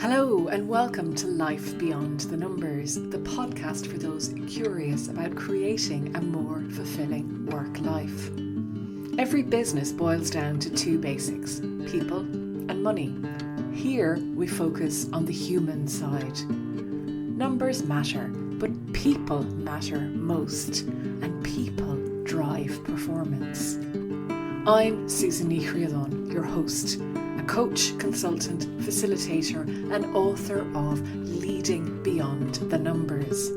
Hello and welcome to Life Beyond the Numbers, the podcast for those curious about creating a more fulfilling work life. Every business boils down to two basics, people and money. Here we focus on the human side. Numbers matter, but people matter most, and people drive performance. I'm Susan Ní, your host, a coach, consultant, facilitator, and author of Leading Beyond the Numbers.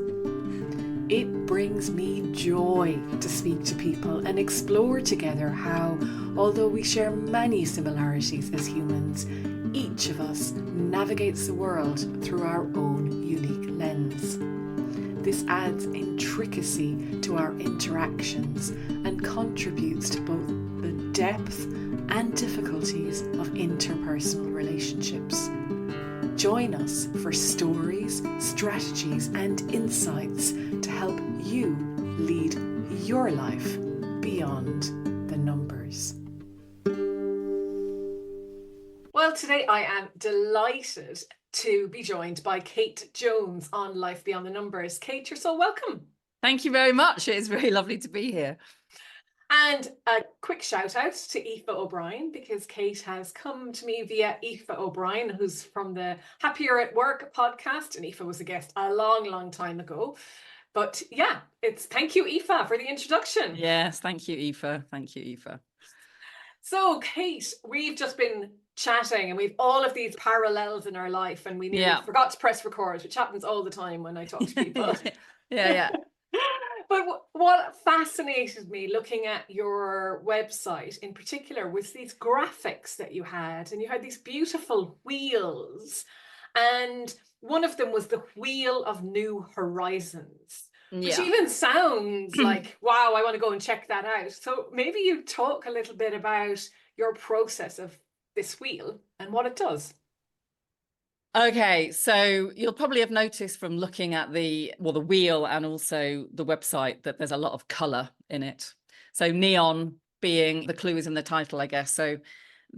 It brings me joy to speak to people and explore together how, although we share many similarities as humans, each of us navigates the world through our own unique lens. This adds intricacy to our interactions and contributes to both the depth and difficulties of interpersonal relationships. Join us for stories, strategies, and insights to help you lead your life beyond the numbers. Well, today I am delighted to be joined by Kate Jones on Life Beyond the Numbers. Kate, you're so welcome. Thank you very much. It's very lovely to be here. And a quick shout out to Aoife O'Brien, because Kate has come to me via Aoife O'Brien, who's from the Happier at Work podcast. And Aoife was a guest a long time ago. But yeah, thank you, Aoife, for the introduction. Yes, thank you, Aoife. Thank you, Aoife. So, Kate, we've just been chatting and we've all of these parallels in our life, and we nearly forgot to press record, which happens all the time when I talk to people. yeah. But what fascinated me looking at your website in particular was these graphics that you had, and you had these beautiful wheels, and one of them was the Wheel of New Horizons, which even sounds like, wow, I want to go and check that out. So maybe you talk a little bit about your process of this wheel and what it does. Okay, so you'll probably have noticed from looking at the wheel and also the website that there's a lot of colour in it. So neon being the clue is in the title, I guess. So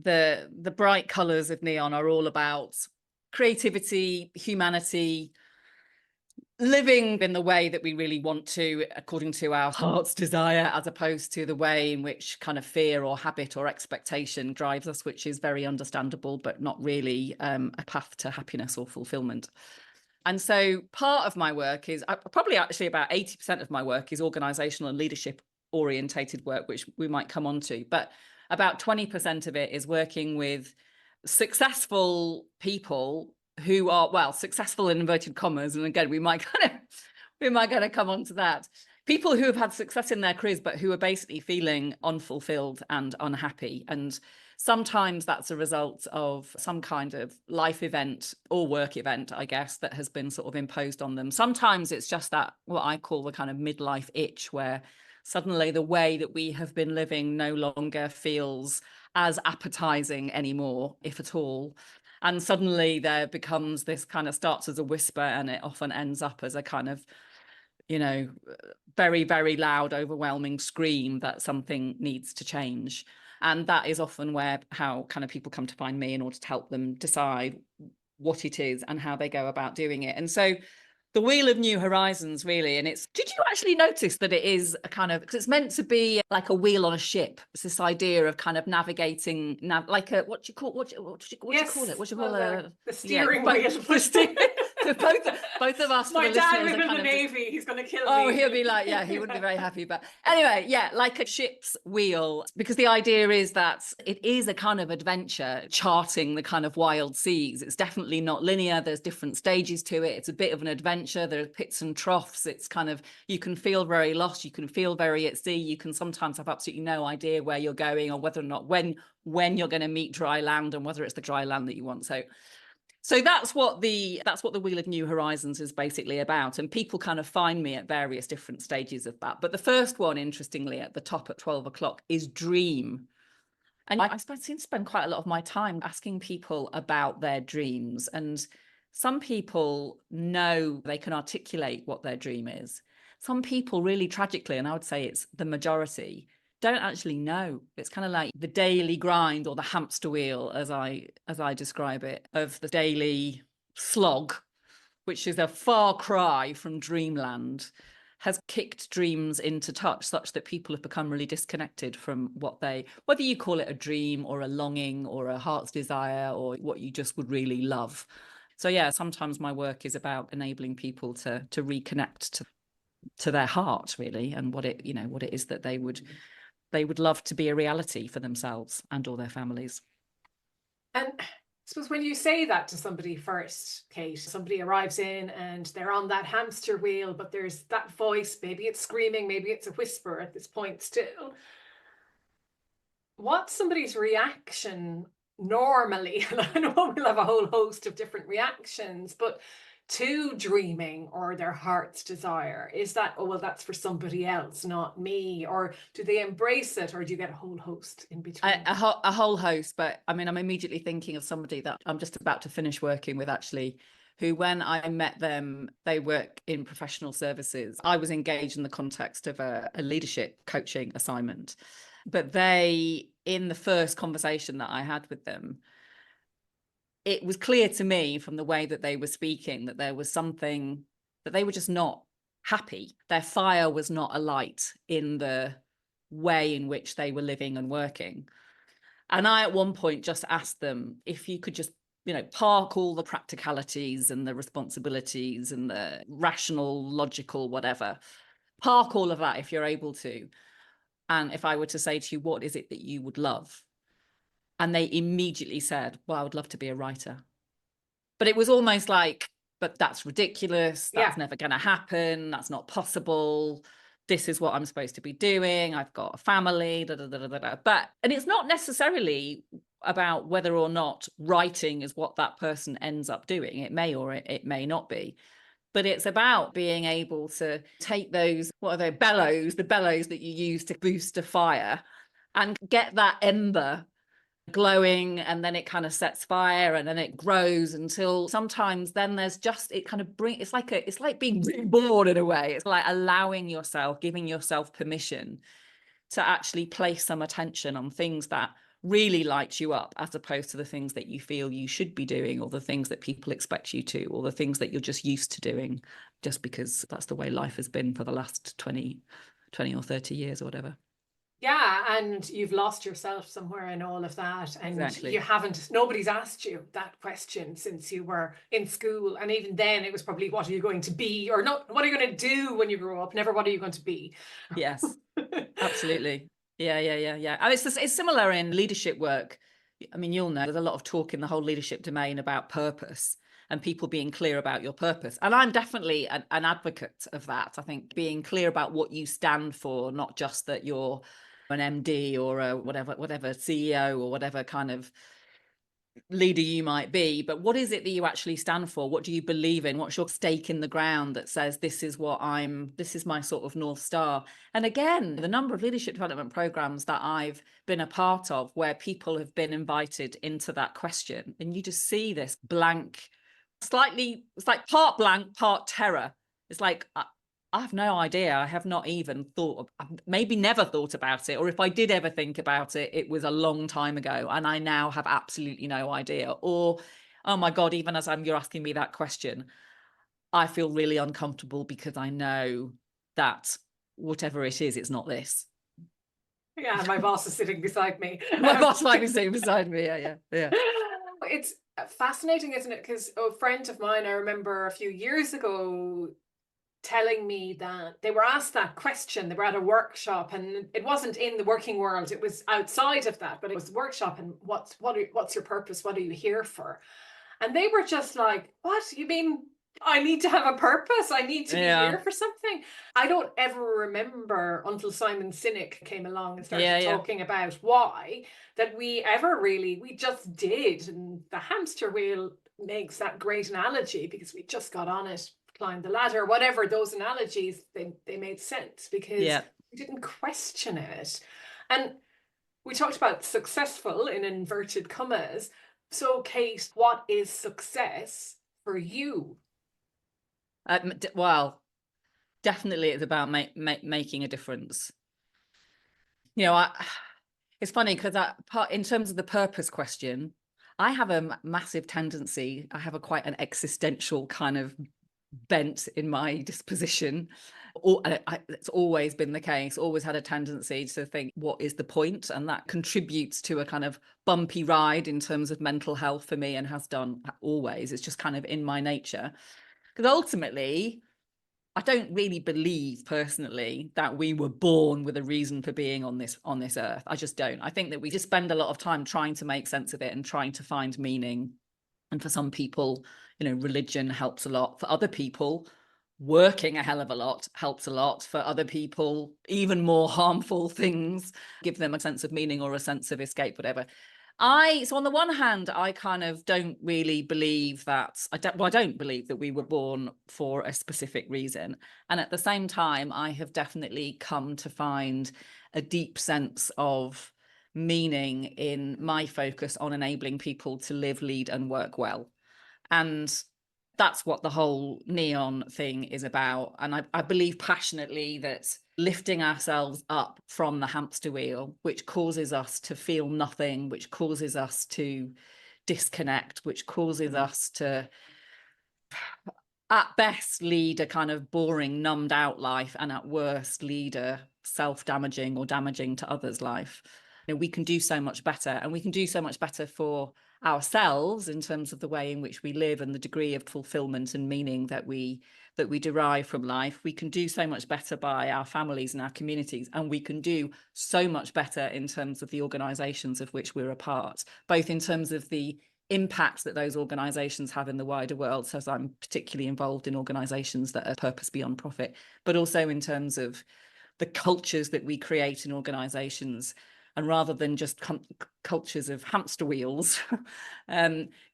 the bright colours of neon are all about creativity, humanity, living in the way that we really want to, according to our heart's desire, as opposed to the way in which kind of fear or habit or expectation drives us, which is very understandable, but not really a path to happiness or fulfillment. And so part of my work is probably actually about 80% of my work is organisational and leadership orientated work, which we might come on to. But about 20% of it is working with successful people who are, well, successful in inverted commas, and again we might kind of come on to that. People who have had success in their careers but who are basically feeling unfulfilled and unhappy, and sometimes that's a result of some kind of life event or work event, I guess, that has been sort of imposed on them. Sometimes it's just that, what I call the kind of midlife itch, where suddenly the way that we have been living no longer feels as appetizing anymore, if at all. And suddenly there becomes this kind of, starts as a whisper and it often ends up as a kind of, very, very loud, overwhelming scream that something needs to change. And that is often how kind of people come to find me in order to help them decide what it is and how they go about doing it. And so the Wheel of New Horizons, really, and did you actually notice that it is a kind of, because it's meant to be like a wheel on a ship. It's this idea of kind of navigating, like a, what do you call it? The steering wheel. Both of us. My dad was in the Navy. He's going to kill me. Oh, he'll be like, yeah, he wouldn't be very happy. But anyway, yeah, like a ship's wheel, because the idea is that it is a kind of adventure, charting the kind of wild seas. It's definitely not linear. There's different stages to it. It's a bit of an adventure. There are pits and troughs. It's kind of, you can feel very lost. You can feel very at sea. You can sometimes have absolutely no idea where you're going or whether or not when you're going to meet dry land and whether it's the dry land that you want. So that's what the Wheel of New Horizons is basically about. And people kind of find me at various different stages of that. But the first one, interestingly, at the top at 12 o'clock is dream. And I seem to spend quite a lot of my time asking people about their dreams. And some people know they can articulate what their dream is. Some people really tragically, and I would say it's the majority, don't actually know. It's kind of like the daily grind or the hamster wheel, as I describe it, of the daily slog, which is a far cry from dreamland, has kicked dreams into touch such that people have become really disconnected from what they, whether you call it a dream or a longing or a heart's desire or what you just would really love. So yeah, sometimes my work is about enabling people to reconnect to their heart, really, and what it, what it is that they would love to be a reality for themselves and or their families. And I suppose when you say that to somebody first, Kate, somebody arrives in and they're on that hamster wheel, but there's that voice, maybe it's screaming, maybe it's a whisper at this point still. What's somebody's reaction normally? And I know we'll have a whole host of different reactions, but to dreaming or their heart's desire, is that, oh, well, that's for somebody else, not me? Or do they embrace it, or do you get a whole host in between? A whole host, but I mean, I'm immediately thinking of somebody that I'm just about to finish working with, actually, who, when I met them, they work in professional services. I was engaged in the context of a leadership coaching assignment, but they, in the first conversation that I had with them, it was clear to me from the way that they were speaking that there was something that they were just not happy. Their fire was not alight in the way in which they were living and working. And I, at one point, just asked them if you could just, park all the practicalities and the responsibilities and the rational, logical, whatever, park all of that if you're able to. And if I were to say to you, what is it that you would love? And they immediately said, well, I would love to be a writer. But it was almost like, but that's ridiculous. That's never going to happen. That's not possible. This is what I'm supposed to be doing. I've got a family. Da, da, da, da, da. But, and it's not necessarily about whether or not writing is what that person ends up doing. It may or it may not be. But it's about being able to take those, what are they, bellows, the bellows that you use to boost a fire, and get that ember glowing, and then it kind of sets fire, and then it grows until sometimes then there's just, it kind of it's like being reborn in a way. It's like allowing yourself, giving yourself permission to actually place some attention on things that really light you up, as opposed to the things that you feel you should be doing, or the things that people expect you to, or the things that you're just used to doing just because that's the way life has been for the last 20 or 30 years or whatever. Yeah, and you've lost yourself somewhere in all of that, and Exactly. nobody's asked you that question since you were in school, and even then it was probably, what are you going to be, or not, what are you going to do when you grow up, never what are you going to be. Yes, absolutely. Yeah. And it's similar in leadership work. I mean, you'll know there's a lot of talk in the whole leadership domain about purpose and people being clear about your purpose. And I'm definitely an advocate of that. I think being clear about what you stand for, not just that you're an MD or a whatever CEO or whatever kind of leader you might be, but what is it that you actually stand for? What do you believe in? What's your stake in the ground that says this is my sort of North Star? And again, the number of leadership development programs that I've been a part of where people have been invited into that question, and you just see this blank, it's like part blank, part terror. It's like, I have no idea. I have not even thought, maybe never thought about it. Or if I did ever think about it, it was a long time ago. And I now have absolutely no idea. Or, oh my God, even as you're asking me that question, I feel really uncomfortable because I know that whatever it is, it's not this. Yeah, my boss is sitting beside me. My boss might be sitting beside me. Yeah. It's fascinating, isn't it? Because a friend of mine, I remember a few years ago, telling me that they were asked that question. They were at a workshop, and it wasn't in the working world, it was outside of that, but it was a workshop. And what's your purpose? What are you here for? And they were just like, what? You mean I need to have a purpose? I need to be here for something? I don't ever remember until Simon Sinek came along and started talking about why, that we just did. And the hamster wheel makes that great analogy, because we just got on it, climbed the ladder, whatever those analogies, they made sense because we didn't question it. And we talked about successful in inverted commas. So, Kate, what is success for you? Well, definitely it's about making a difference. It's funny because in terms of the purpose question, I have a massive tendency, I have quite an existential kind of bent in my disposition. It's always been the case, always had a tendency to think, what is the point? And that contributes to a kind of bumpy ride in terms of mental health for me, and has done always. It's just kind of in my nature. Because ultimately, I don't really believe personally that we were born with a reason for being on this earth. I just don't. I think that we just spend a lot of time trying to make sense of it and trying to find meaning. And for some people, religion helps a lot. For other people, working a hell of a lot helps a lot. For other people, even more harmful things give them a sense of meaning or a sense of escape, whatever. So on the one hand, I kind of don't really believe that, I don't believe that we were born for a specific reason. And at the same time, I have definitely come to find a deep sense of meaning in my focus on enabling people to live, lead, and work well. And that's what the whole neon thing is about. And I believe passionately that lifting ourselves up from the hamster wheel, which causes us to feel nothing, which causes us to disconnect, which causes us to, at best, lead a kind of boring, numbed out life, and at worst, lead a self-damaging or damaging to others' life. We can do so much better, and we can do so much better for ourselves in terms of the way in which we live and the degree of fulfillment and meaning that we derive from life. We can do so much better by our families and our communities, and we can do so much better in terms of the organisations of which we're a part, both in terms of the impact that those organisations have in the wider world. So I'm particularly involved in organisations that are purpose beyond profit, but also in terms of the cultures that we create in organisations. And rather than just cultures of hamster wheels,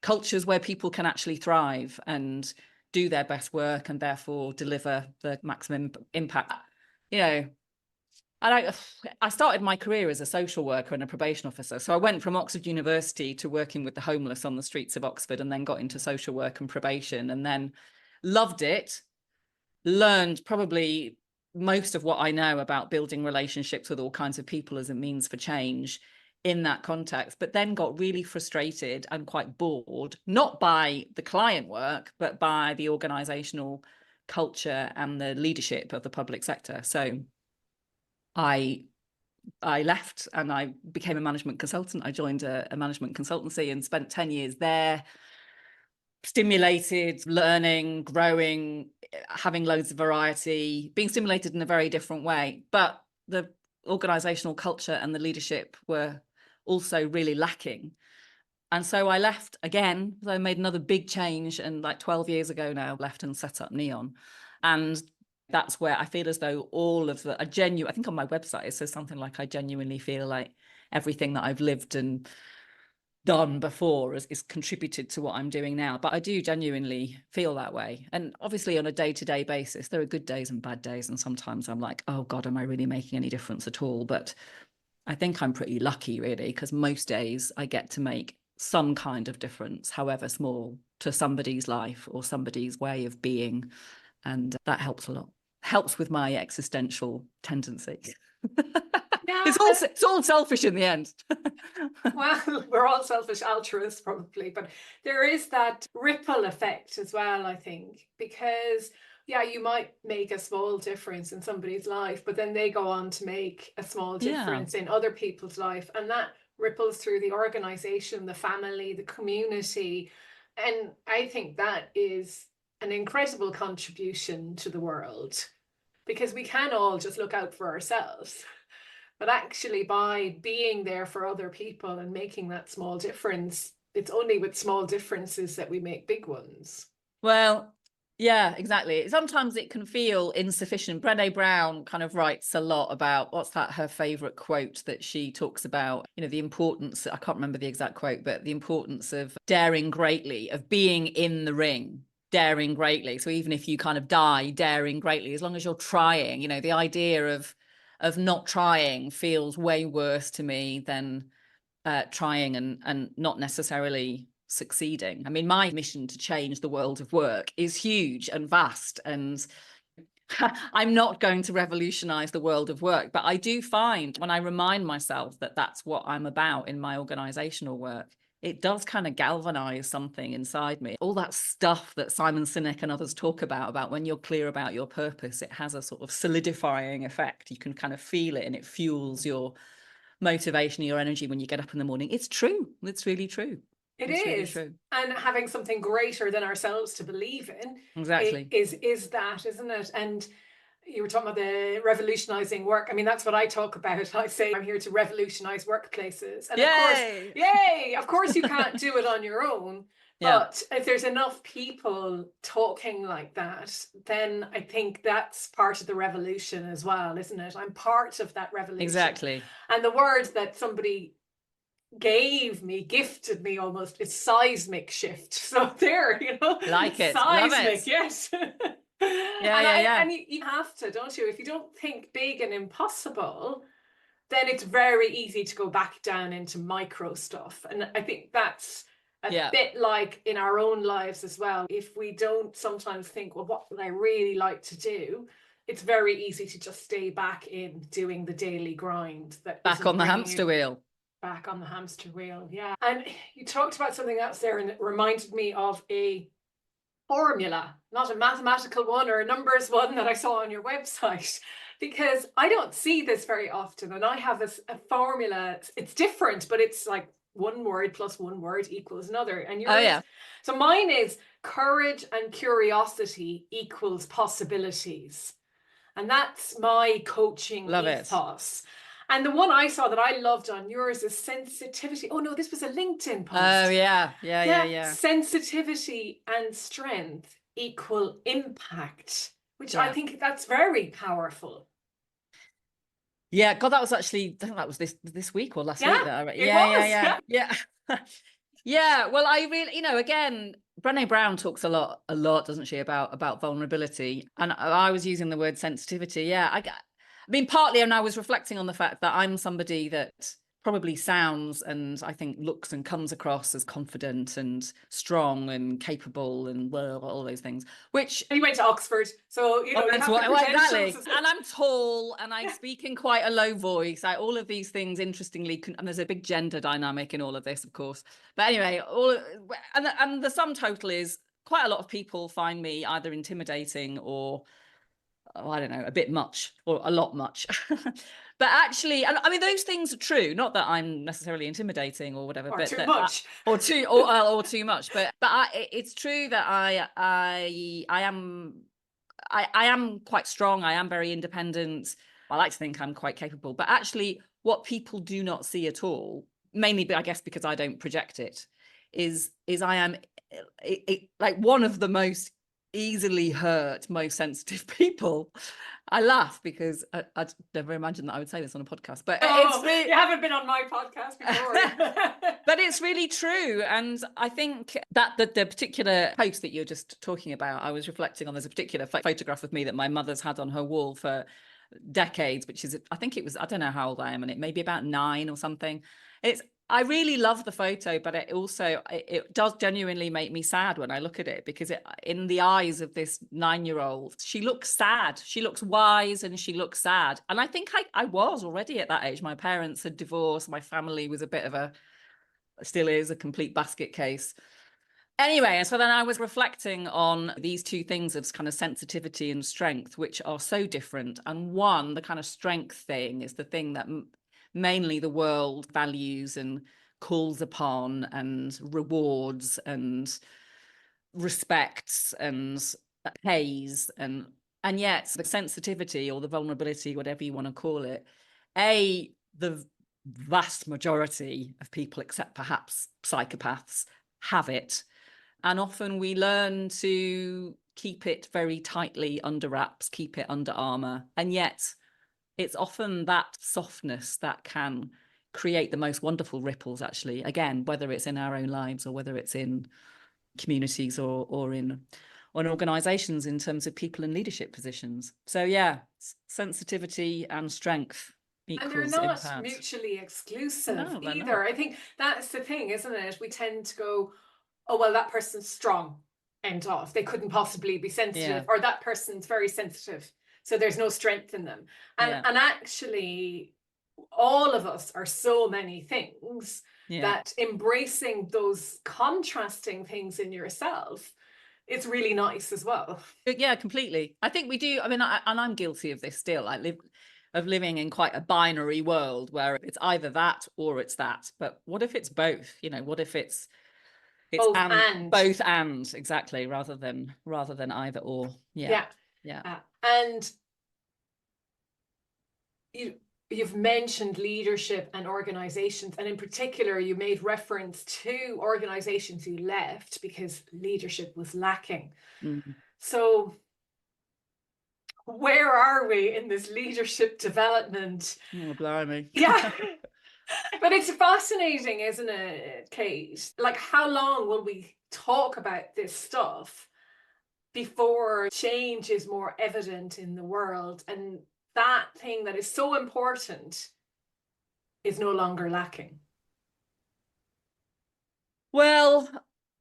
cultures where people can actually thrive and do their best work and therefore deliver the maximum impact. I started my career as a social worker and a probation officer. So I went from Oxford University to working with the homeless on the streets of Oxford, and then got into social work and probation, and then loved it, learned probably most of what I know about building relationships with all kinds of people as a means for change in that context, but then got really frustrated and quite bored, not by the client work, but by the organizational culture and the leadership of the public sector. So I left and I became a management consultant. I joined a management consultancy and spent 10 years there, stimulated, learning, growing, having loads of variety, being stimulated in a very different way. But the organizational culture and the leadership were also really lacking. And so I left again. So I made another big change, and like 12 years ago now, left and set up Neon. And that's where I feel as though all of I think on my website it says something like, I genuinely feel like everything that I've lived and done before is contributed to what I'm doing now. But I do genuinely feel that way. And obviously on a day-to-day basis, there are good days and bad days. And sometimes I'm like, oh God, am I really making any difference at all? But I think I'm pretty lucky, really, because most days I get to make some kind of difference, however small, to somebody's life or somebody's way of being. And that helps a lot. Helps with my existential tendencies. Yeah, it's all selfish in the end. well, we're all selfish altruists probably, but there is that ripple effect as well, I think, because yeah, you might make a small difference in somebody's life, but then they go on to make a small difference in other people's life, and that ripples through the organization, the family, the community. And I think that is an incredible contribution to the world, because we can all just look out for ourselves. But actually, by being there for other people and making that small difference, it's only with small differences that we make big ones. Well, yeah, exactly. Sometimes it can feel insufficient. Brené Brown kind of writes a lot about, what's that, her favorite quote that she talks about, the importance, I can't remember the exact quote, but the importance of daring greatly, of being in the ring, daring greatly. So even if you kind of die, daring greatly, as long as you're trying, the idea of not trying feels way worse to me than trying and not necessarily succeeding. I mean, my mission to change the world of work is huge and vast, and I'm not going to revolutionize the world of work, but I do find when I remind myself that that's what I'm about in my organizational work, it does kind of galvanize something inside me. All that stuff that Simon Sinek and others talk about when you're clear about your purpose, it has a sort of solidifying effect. You can kind of feel it, and it fuels your motivation, your energy when you get up in the morning. It's true. It's really true. It's really true. And having something greater than ourselves to believe in, exactly, is that, isn't it? And you were talking about the revolutionizing work. I mean, that's what I talk about. I say I'm here to revolutionize workplaces. And of course you can't do it on your own. But if there's enough people talking like that, then I think that's part of the revolution as well, isn't it? I'm part of that revolution. Exactly. And the word that somebody gifted me almost, is seismic shift. So there, like it, seismic, love it. yes. And you have to, don't you? If you don't think big and impossible, then it's very easy to go back down into micro stuff. And I think that's a bit like in our own lives as well. If we don't sometimes think, well, what would I really like to do? It's very easy to just stay back in doing the daily grind. Back on the hamster wheel. Back on the hamster wheel, yeah. And you talked about something else there, and it reminded me of a formula, not a mathematical one or a numbers one that I saw on your website, because I don't see this very often. And I have a formula. It's different, but it's like one word plus one word equals another. And yours, so mine is courage and curiosity equals possibilities. And that's my coaching ethos. And the one I saw that I loved on yours is sensitivity. Oh no, this was a LinkedIn post. Oh yeah. Sensitivity and strength equal impact, which I think that's very powerful. Yeah, God, that was actually, I think that was this week or last week that I read. Yeah. Yeah. Well, I really, again, Brené Brown talks a lot, doesn't she, about vulnerability. And I was using the word sensitivity. Yeah. I mean, partly, and I was reflecting on the fact that I'm somebody that probably sounds and I think looks and comes across as confident and strong and capable and all those things, which you went to Oxford, so you have exactly. And I'm tall and I speak in quite a low voice. All of these things, interestingly, and there's a big gender dynamic in all of this, of course. But anyway, and the sum total is quite a lot of people find me either intimidating or I don't know, a bit much or a lot much. But actually, I mean, those things are true. Not that I'm necessarily intimidating or whatever, but too much, or too much. But it's true that I am quite strong. I am very independent. I like to think I'm quite capable. But actually, what people do not see at all, mainly, but I guess because I don't project it, is I am like one of the most easily hurt, most sensitive people. I laugh because I'd never imagined that I would say this on a podcast, but it's really, you haven't been on my podcast before. But it's really true. And I think that the particular post that you're just talking about, I was reflecting on, there's a particular photograph of me that my mother's had on her wall for decades, which is, I think it was, I don't know how old I am, and it may be about 9 or something. I really love the photo, but it does genuinely make me sad when I look at it, because in the eyes of this 9-year-old, she looks sad. She looks wise and she looks sad. And I think I was already at that age. My parents had divorced. My family was a bit of still is a complete basket case. Anyway, so then I was reflecting on these two things of kind of sensitivity and strength, which are so different. And one, the kind of strength thing is the thing that mainly the world values and calls upon and rewards and respects and pays, and yet the sensitivity or the vulnerability, whatever you want to call it, the vast majority of people, except perhaps psychopaths, have it, and often we learn to keep it very tightly under wraps, keep it under armor, and yet it's often that softness that can create the most wonderful ripples, actually, again, whether it's in our own lives or whether it's in communities or in organizations in terms of people in leadership positions. So yeah, sensitivity and strength equals impact. And they're not mutually exclusive either. I think that's the thing, isn't it? We tend to go, oh, well, that person's strong, end off. They couldn't possibly be sensitive, or that person's very sensitive, so there's no strength in them. And actually, all of us are so many things. that embracing those contrasting things in yourself, it's really nice as well. Yeah, completely. I think we do. I mean, and I'm guilty of this still. Of living in quite a binary world where it's either that or it's that. But what if it's both? You know, what if it's both and exactly, rather than either or. Yeah. And you've mentioned leadership and organizations, and in particular you made reference to organizations you left because leadership was lacking. So where are we in this leadership development? Oh, blimey. Yeah. But it's fascinating, isn't it, Kate? Like, how long will we talk about this stuff before change is more evident in the world, and that thing that is so important is no longer lacking? Well,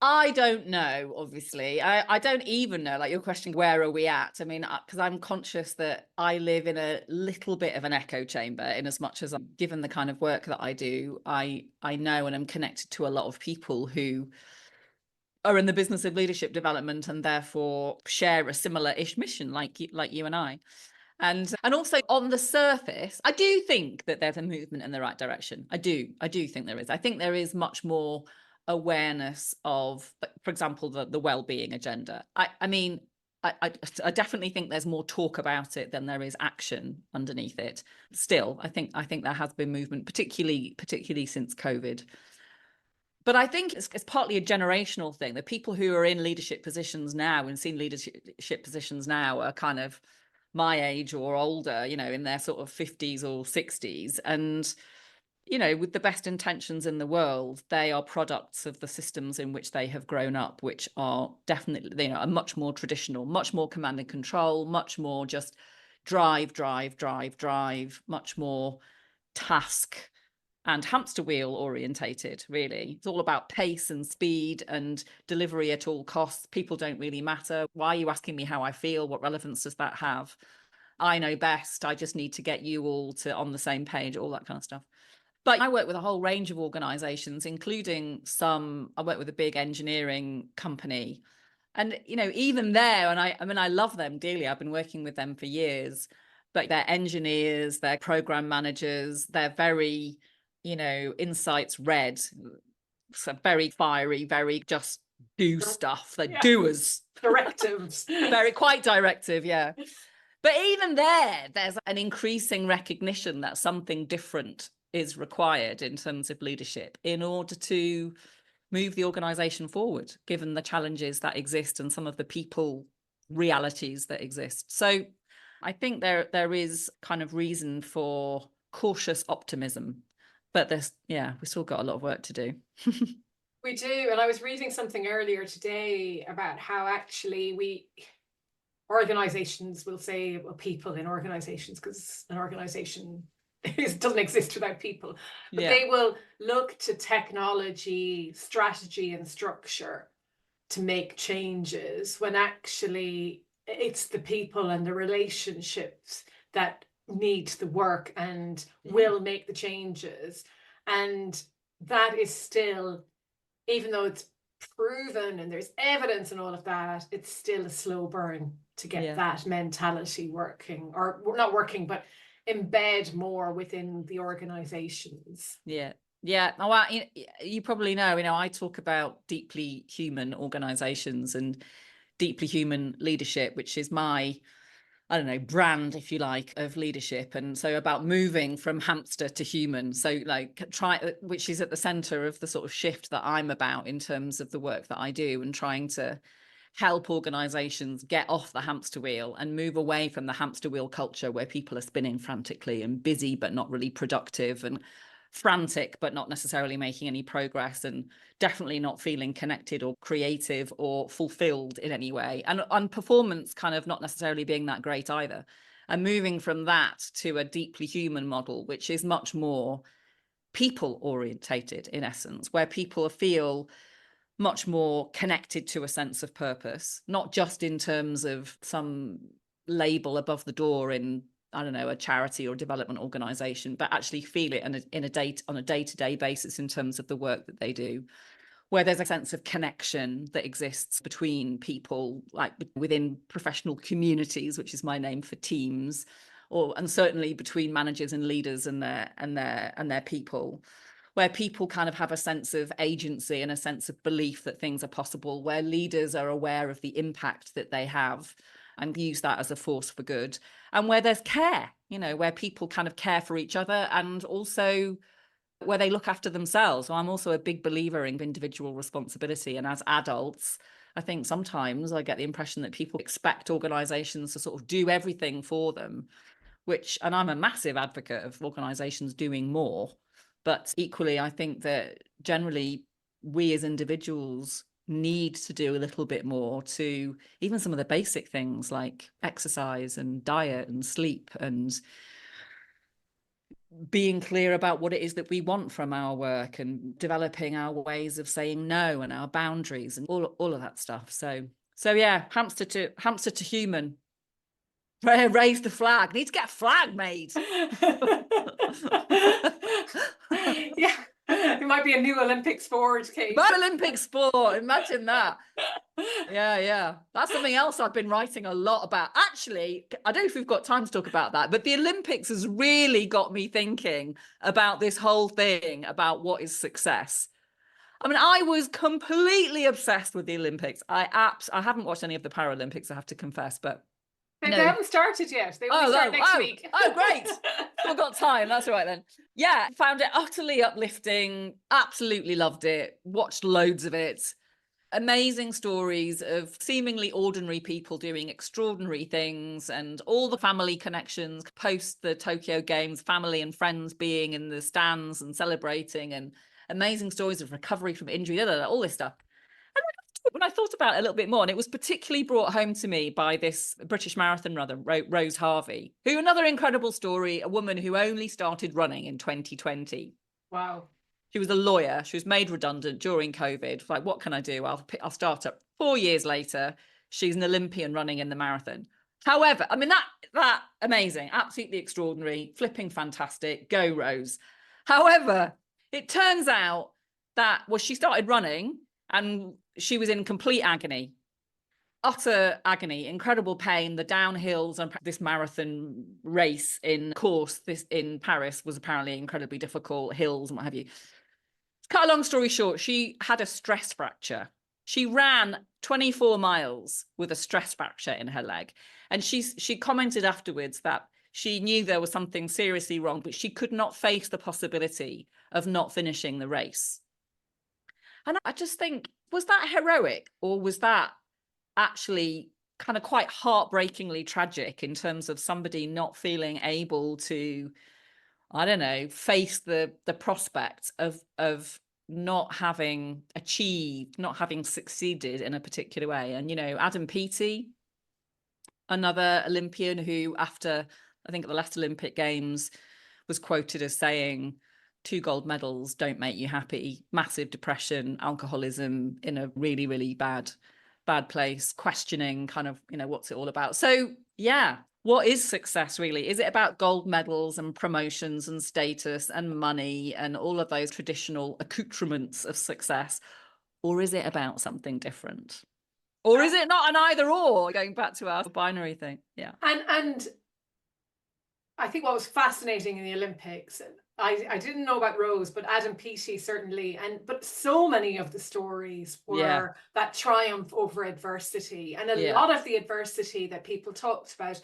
I don't know, obviously. I don't even know, like your question, where are we at? I mean, because I'm conscious that I live in a little bit of an echo chamber, in as much as, given the kind of work that I do, I know and I'm connected to a lot of people who are in the business of leadership development and therefore share a similar-ish mission like you and I. And also on the surface, I do think that there's a movement in the right direction. I do think there is. I think there is much more awareness of, for example, the well-being agenda. I mean, I definitely think there's more talk about it than there is action underneath it. Still, I think there has been movement, particularly since COVID. But I think it's partly a generational thing. The people who are in leadership positions now and senior leadership positions now are kind of my age or older, you know, in their sort of 50s or 60s. And, you know, with the best intentions in the world, they are products of the systems in which they have grown up, which are definitely, you know, are much more traditional, much more command and control, much more just drive, much more task and hamster wheel orientated, really. It's all about pace and speed and delivery at all costs. People don't really matter. Why are you asking me how I feel? What relevance does that have? I know best. I just need to get you all on the same page, all that kind of stuff. But I work with a whole range of organizations, including I work with a big engineering company. And, you know, even there, and I mean, I love them dearly. I've been working with them for years, but they're engineers, they're program managers, they're very, you know, insights red, so very fiery, very just do stuff. They're doers. Directives. Quite directive, yeah. But even there's an increasing recognition that something different is required in terms of leadership in order to move the organization forward, given the challenges that exist and some of the people realities that exist. So I think there is kind of reason for cautious optimism, but we still got a lot of work to do. We do. And I was reading something earlier today about how actually organizations will say, well, people in organizations, because an organization doesn't exist without people, but they will look to technology, strategy, and structure to make changes, when actually it's the people and the relationships that need the work and will make the changes. And that is still, even though it's proven and there's evidence and all of that, it's still a slow burn to get that mentality working, or not working, but embed more within the organizations. Well, you probably know, you know, I talk about deeply human organizations and deeply human leadership, which is my, I don't know, brand, if you like, of leadership. And so about moving from hamster to human. So like which is at the center of the sort of shift that I'm about in terms of the work that I do, and trying to help organizations get off the hamster wheel and move away from the hamster wheel culture where people are spinning frantically and busy, but not really productive, and frantic, but not necessarily making any progress, and definitely not feeling connected or creative or fulfilled in any way. And performance kind of not necessarily being that great either. And moving from that to a deeply human model, which is much more people orientated in essence, where people feel much more connected to a sense of purpose, not just in terms of some label above the door in I don't know, a charity or development organization, but actually feel it on a day-to-day basis in terms of the work that they do, where there's a sense of connection that exists between people, like within professional communities, which is my name for teams, and certainly between managers and leaders and their people, where people kind of have a sense of agency and a sense of belief that things are possible, where leaders are aware of the impact that they have and use that as a force for good, and where there's care, where people kind of care for each other, and also where they look after themselves. So I'm also a big believer in individual responsibility. And as adults, I think sometimes I get the impression that people expect organizations to sort of do everything for them, and I'm a massive advocate of organizations doing more. But equally, I think that generally we as individuals need to do a little bit more to even some of the basic things like exercise and diet and sleep and being clear about what it is that we want from our work and developing our ways of saying no and our boundaries and all of that stuff. So yeah, hamster to human. Raise the flag. Need to get a flag made. Yeah, it might be a new Olympic sport, Kate. Olympic sport. Imagine that. Yeah. That's something else I've been writing a lot about. Actually, I don't know if we've got time to talk about that, but the Olympics has really got me thinking about this whole thing about what is success. I mean, I was completely obsessed with the Olympics. I haven't watched any of the Paralympics, I have to confess, but they haven't started yet. They will start next week. Oh, great. Still got time. That's all right then. Yeah, found it utterly uplifting. Absolutely loved it. Watched loads of it. Amazing stories of seemingly ordinary people doing extraordinary things, and all the family connections post the Tokyo Games, family and friends being in the stands and celebrating, and amazing stories of recovery from injury, all this stuff. When I thought about it a little bit more, and it was particularly brought home to me by this British marathon runner, Rose Harvey, who, another incredible story, a woman who only started running in 2020. Wow. She was a lawyer. She was made redundant during COVID. Like, what can I do? I'll start up. 4 years later, she's an Olympian running in the marathon. However, I mean, that amazing, absolutely extraordinary, flipping fantastic. Go, Rose. However, it turns out that, she started running and she was in complete agony, utter agony, incredible pain. The downhills and this marathon race in Paris was apparently incredibly difficult, hills and what have you. Cut a long story short, she had a stress fracture. She ran 24 miles with a stress fracture in her leg. And she commented afterwards that she knew there was something seriously wrong, but she could not face the possibility of not finishing the race. And I just think, was that heroic, or was that actually kind of quite heartbreakingly tragic in terms of somebody not feeling able to, I don't know, face the prospect of not having achieved, not having succeeded in a particular way? And, Adam Peaty, another Olympian who, after, I think, at the last Olympic Games, was quoted as saying, 2 gold medals don't make you happy, massive depression, alcoholism, in a really, really bad place, questioning kind of, what's it all about? So yeah, what is success really? Is it about gold medals and promotions and status and money and all of those traditional accoutrements of success? Or is it about something different? Or is it not an either or, going back to our binary thing? Yeah. And I think what was fascinating in the Olympics, I didn't know about Rose, but Adam Peaty certainly, but so many of the stories were that triumph over adversity. And a lot of the adversity that people talked about,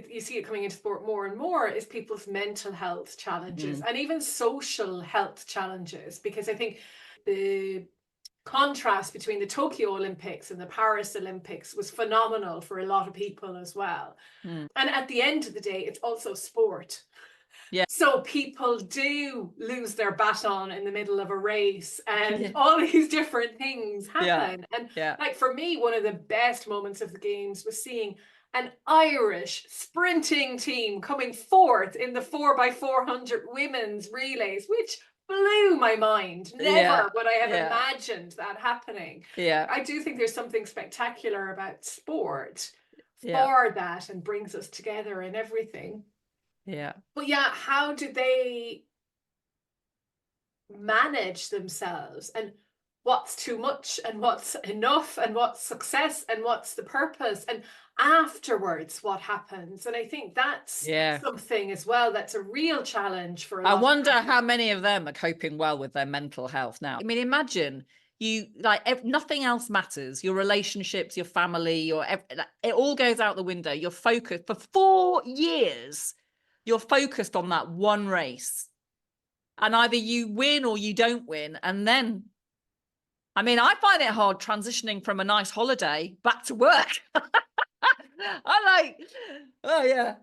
you see it coming into sport more and more, is people's mental health challenges and even social health challenges. Because I think the contrast between the Tokyo Olympics and the Paris Olympics was phenomenal for a lot of people as well. And at the end of the day, it's also sport. Yeah. So people do lose their baton in the middle of a race, and all these different things happen. And like, for me, one of the best moments of the games was seeing an Irish sprinting team coming fourth in the 4x400 women's relays, which blew my mind. Never would I have imagined that happening. I do think there's something spectacular about sport for that and brings us together and everything. Yeah. But yeah, how do they manage themselves, and what's too much and what's enough and what's success and what's the purpose, and afterwards what happens? And I think that's something as well that's a real challenge for a lot. I wonder how many of them are coping well with their mental health now. I mean, imagine you, like, nothing else matters. Your relationships, your family, it all goes out the window. You're focused for 4 years. You're focused on that one race, and either you win or you don't win. And then, I mean, I find it hard transitioning from a nice holiday back to work. I'm like, oh yeah.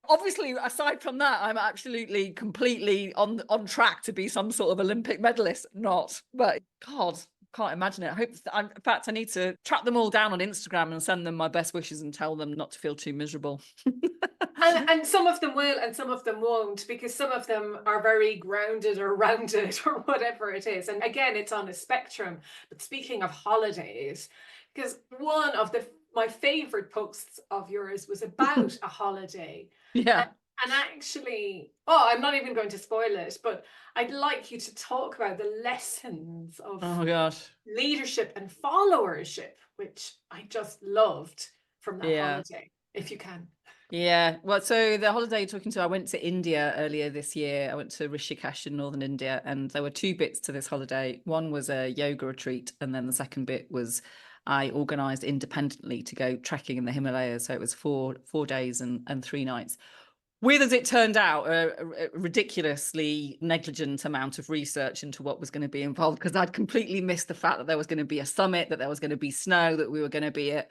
Obviously, aside from that, I'm absolutely, completely on track to be some sort of Olympic medalist. Not, but God, can't imagine it. In fact, I need to track them all down on Instagram and send them my best wishes and tell them not to feel too miserable. And some of them will and some of them won't, because some of them are very grounded or rounded or whatever it is. And again, it's on a spectrum. But speaking of holidays, because one of my favorite posts of yours was about a holiday. Yeah. And actually, I'm not even going to spoil it, but I'd like you to talk about the lessons of leadership and followership, which I just loved from that holiday, if you can. Yeah, well, so the holiday you're talking to, I went to India earlier this year. I went to Rishikesh in northern India, and there were 2 bits to this holiday. One was a yoga retreat, and then the second bit was I organised independently to go trekking in the Himalayas. So it was 4 days and 3 nights. With, as it turned out, a ridiculously negligent amount of research into what was going to be involved, because I'd completely missed the fact that there was going to be a summit, that there was going to be snow, that we were going to be at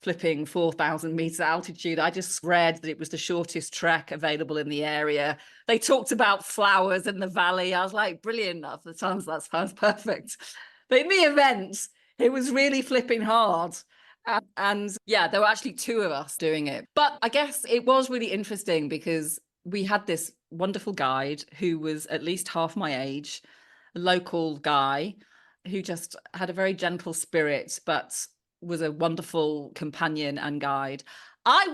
flipping 4,000 meters altitude. I just read that it was the shortest trek available in the area. They talked about flowers in the valley. I was like, brilliant. That sounds perfect. But in the event, it was really flipping hard. And yeah, there were actually 2 of us doing it. But I guess it was really interesting because we had this wonderful guide who was at least half my age, a local guy who just had a very gentle spirit, but was a wonderful companion and guide.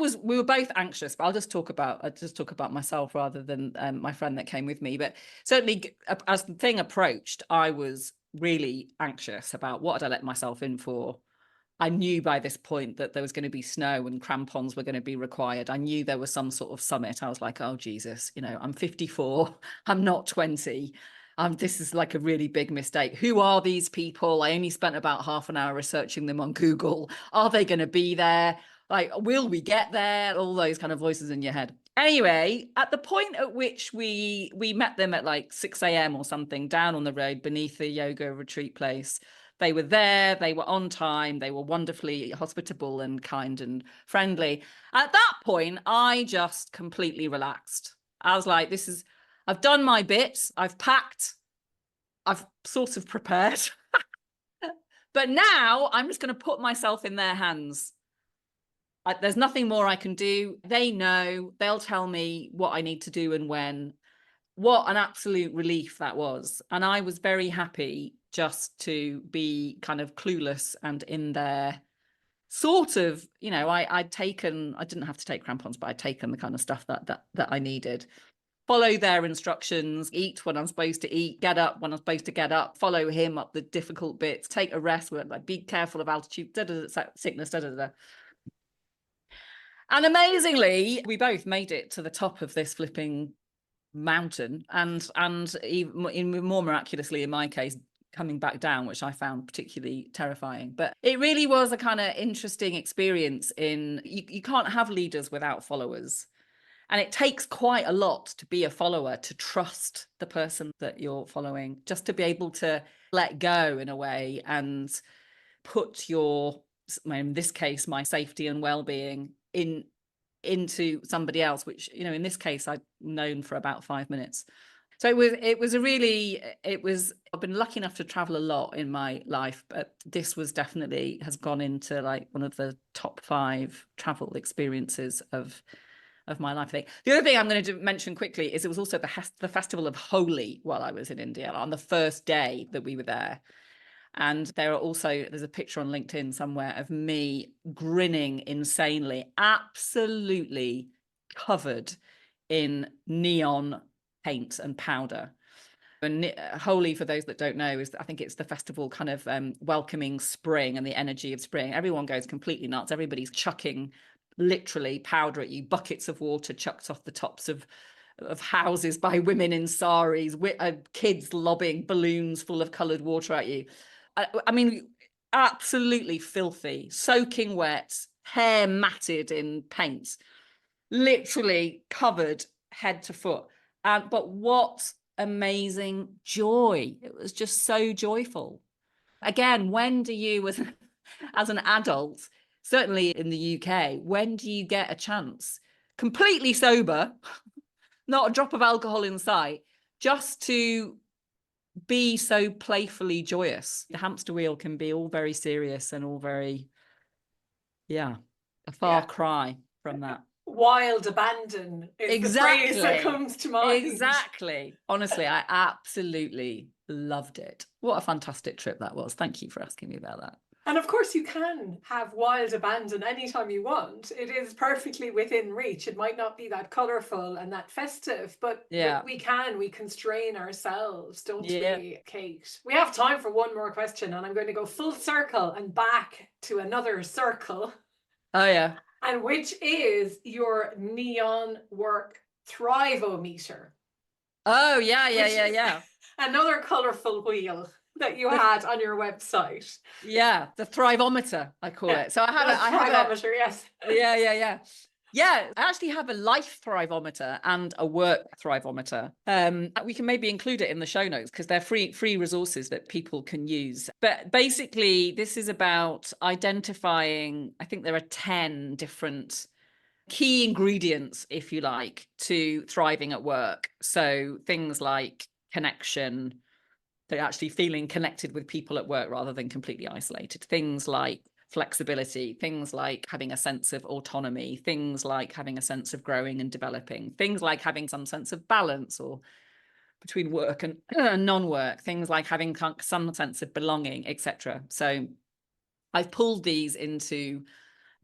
We were both anxious, but I'll just talk about myself rather than my friend that came with me. But certainly, as the thing approached, I was really anxious about what had I let myself in for. I knew by this point that there was going to be snow and crampons were going to be required. I knew there was some sort of summit. I was like, oh, Jesus, I'm 54. I'm not 20. This is like a really big mistake. Who are these people? I only spent about half an hour researching them on Google. Are they going to be there? Like, will we get there? All those kind of voices in your head. Anyway, at the point at which we met them at like 6 a.m. or something down on the road beneath the yoga retreat place, they were there, they were on time, they were wonderfully hospitable and kind and friendly. At that point, I just completely relaxed. I was like, I've done my bit, I've packed, I've sort of prepared. But now I'm just going to put myself in their hands. There's nothing more I can do. They know, they'll tell me what I need to do and when. What an absolute relief that was. And I was very happy just to be kind of clueless and in there, sort of, I didn't have to take crampons, but I'd taken the kind of stuff that I needed. Follow their instructions, eat when I'm supposed to eat, get up when I'm supposed to get up, follow him up the difficult bits, take a rest, like be careful of altitude, sickness, And amazingly, we both made it to the top of this flipping mountain, and even more miraculously in my case, coming back down, which I found particularly terrifying. But it really was a kind of interesting experience. You can't have leaders without followers, and it takes quite a lot to be a follower, to trust the person that you're following, just to be able to let go in a way and put in this case, my safety and well-being into somebody else, which, in this case, I'd known for about 5 minutes. So I've been lucky enough to travel a lot in my life, but this has gone into like one of the top 5 travel experiences of my life, I think. The other thing I'm going to mention quickly is it was also the festival of Holi while I was in India on the first day that we were there. And there's a picture on LinkedIn somewhere of me grinning insanely, absolutely covered in neon paint and powder. And Holi, for those that don't know, I think it's the festival kind of welcoming spring and the energy of spring. Everyone goes completely nuts. Everybody's chucking literally powder at you, buckets of water chucked off the tops of houses by women in saris, kids lobbing balloons full of coloured water at you. I mean, absolutely filthy, soaking wet, hair matted in paint, literally covered head to foot. But what amazing joy. It was just so joyful. Again, when do you, as an adult, certainly in the UK, when do you get a chance, completely sober, not a drop of alcohol in sight, just to be so playfully joyous? The hamster wheel can be all very serious and all very, a far cry from that. Wild abandon is the phrase that comes to mind. Exactly. Honestly, I absolutely loved it. What a fantastic trip that was. Thank you for asking me about that. And of course you can have wild abandon anytime you want. It is perfectly within reach. It might not be that colourful and that festive, but we constrain ourselves, don't we, Kate? We have time for one more question, and I'm going to go full circle and back to another circle. Oh, yeah. And which is your neon Work Thrivometer. Oh, yeah. Another colourful wheel that you had on your website. Yeah, the Thrivometer, I call it. So I have Thrivometer, yes. Yeah, I actually have a life thrivometer and a work thrivometer. We can maybe include it in the show notes because they're free resources that people can use. But basically, this is about identifying, I think there are 10 different key ingredients, if you like, to thriving at work. So things like connection, they're actually feeling connected with people at work rather than completely isolated. Things like flexibility, things like having a sense of autonomy, things like having a sense of growing and developing, things like having some sense of balance or between work and non-work, things like having some sense of belonging, etc. So I've pulled these into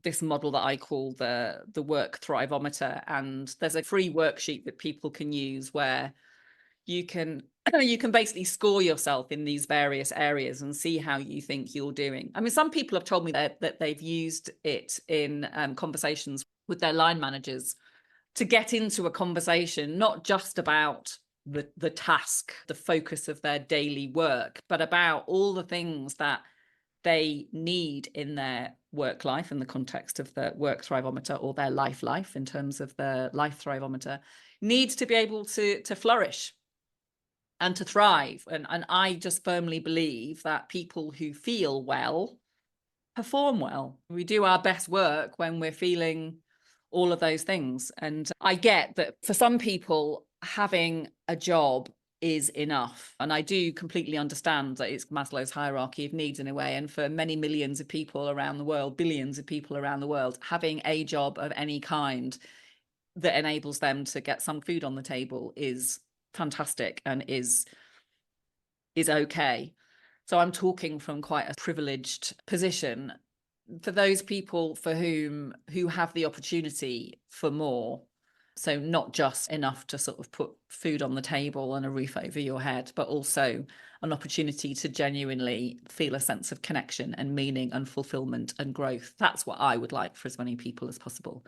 this model that I call the Work Thrivometer, and there's a free worksheet that people can use where you can basically score yourself in these various areas and see how you think you're doing. I mean, some people have told me that they've used it in conversations with their line managers to get into a conversation, not just about the task, the focus of their daily work, but about all the things that they need in their work life in the context of the Work Thrivometer, or their life in terms of the Life Thrivometer, needs to be able to flourish and to thrive. And I just firmly believe that people who feel well perform well. We do our best work when we're feeling all of those things. And I get that for some people, having a job is enough. And I do completely understand that it's Maslow's hierarchy of needs in a way. And for many millions of people around the world, billions of people around the world, having a job of any kind that enables them to get some food on the table is fantastic and is okay. So I'm talking from quite a privileged position. For those people who have the opportunity for more, so not just enough to sort of put food on the table and a roof over your head, but also an opportunity to genuinely feel a sense of connection and meaning and fulfillment and growth. That's what I would like for as many people as possible.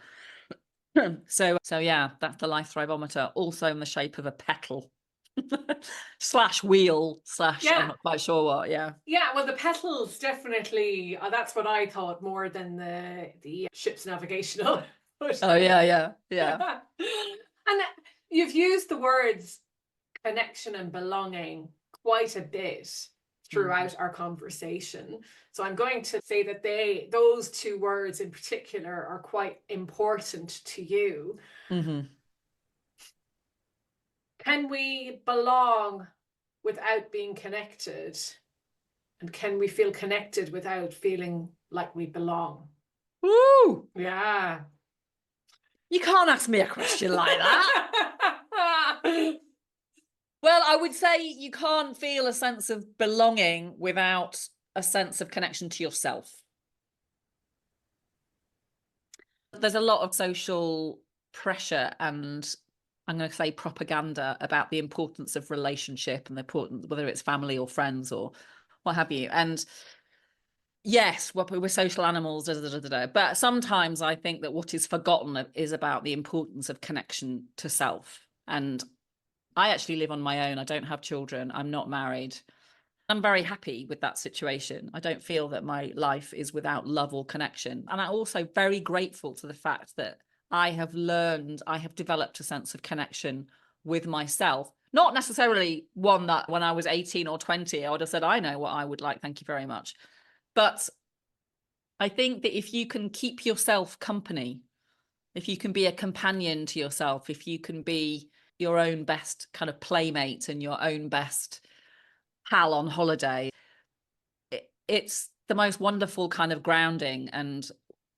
So yeah, that's the Life Thrivometer, also in the shape of a petal / wheel / I'm not quite sure what. Yeah, well, the petals definitely, that's what I thought, more than the ship's navigational. Oh yeah. And you've used the words connection and belonging quite a bit throughout our conversation. So I'm going to say that those two words in particular are quite important to you. Can we belong without being connected? And can we feel connected without feeling like we belong? Woo! Yeah. You can't ask me a question like that. Well, I would say you can't feel a sense of belonging without a sense of connection to yourself. There's a lot of social pressure and, I'm going to say, propaganda about the importance of relationship and the importance, whether it's family or friends or what have you. And yes, we're social animals, but sometimes I think that what is forgotten is about the importance of connection to self. And I actually live on my own. I don't have children. I'm not married. I'm very happy with that situation. I don't feel that my life is without love or connection. And I'm also very grateful to the fact that I have developed a sense of connection with myself. Not necessarily one that when I was 18 or 20, I would have said, I know what I would like, thank you very much. But I think that if you can keep yourself company, if you can be a companion to yourself, if you can be your own best kind of playmate and your own best pal on holiday, it's the most wonderful kind of grounding and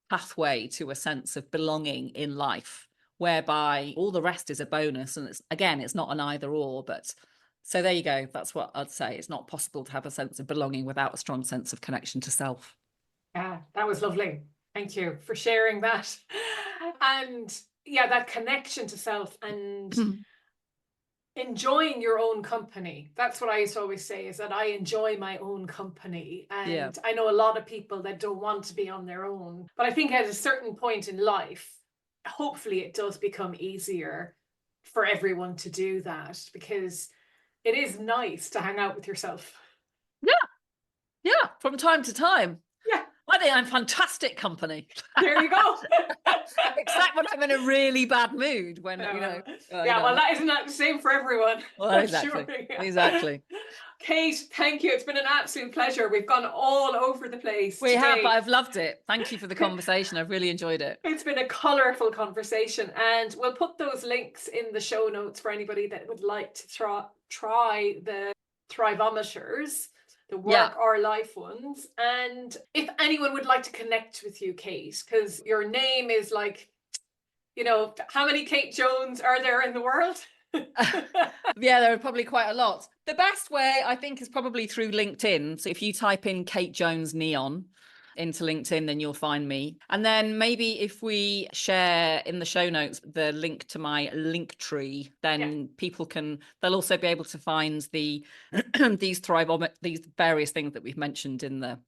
pathway to a sense of belonging in life, whereby all the rest is a bonus. And it's not an either or, but so there you go. That's what I'd say. It's not possible to have a sense of belonging without a strong sense of connection to self. Yeah, that was lovely. Thank you for sharing that. And yeah, that connection to self and enjoying your own company. That's what I used to always say, is that I enjoy my own company. And I know a lot of people that don't want to be on their own. But I think at a certain point in life, hopefully it does become easier for everyone to do that, because it is nice to hang out with yourself. Yeah, from time to time. Yeah. I think I'm fantastic company. There you go. Except when I'm in a really bad mood, when well, that isn't the same for everyone. Well, exactly. Sure. Yeah. Exactly. Kate, thank you. It's been an absolute pleasure. We've gone all over the place. We have, but I've loved it. Thank you for the conversation. I've really enjoyed it. It's been a colourful conversation, and we'll put those links in the show notes for anybody that would like to try the Thrivometers, the work or life ones. And if anyone would like to connect with you, Kate, because your name is like, how many Kate Jones are there in the world? Yeah, there are probably quite a lot. The best way, I think, is probably through LinkedIn. So if you type in Kate Jones Neon into LinkedIn, then you'll find me. And then maybe if we share in the show notes the link to my link tree, then they'll also be able to find the these various things that we've mentioned in the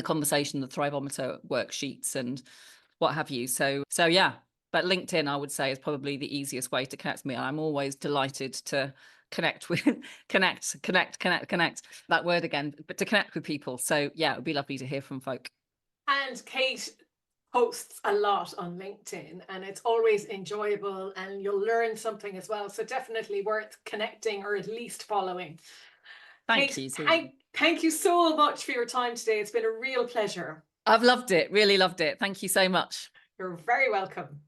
conversation, the Thrivometer worksheets and what have you. So yeah. But LinkedIn, I would say, is probably the easiest way to connect with me. And I'm always delighted to connect, that word again, but to connect with people. So yeah, it would be lovely to hear from folk. And Kate posts a lot on LinkedIn, and it's always enjoyable, and you'll learn something as well. So definitely worth connecting, or at least following. Thank you. Thank you so much for your time today. It's been a real pleasure. I've loved it. Really loved it. Thank you so much. You're very welcome.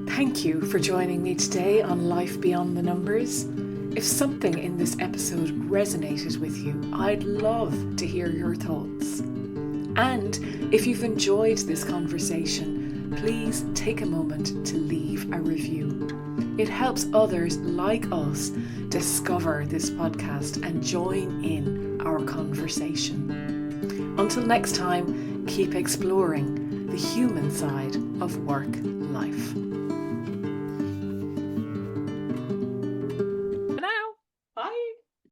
Thank you for joining me today on Life Beyond the Numbers. If something in this episode resonated with you, I'd love to hear your thoughts. And if you've enjoyed this conversation, please take a moment to leave a review. It helps others like us discover this podcast and join in our conversation. Until next time, keep exploring the human side of work life.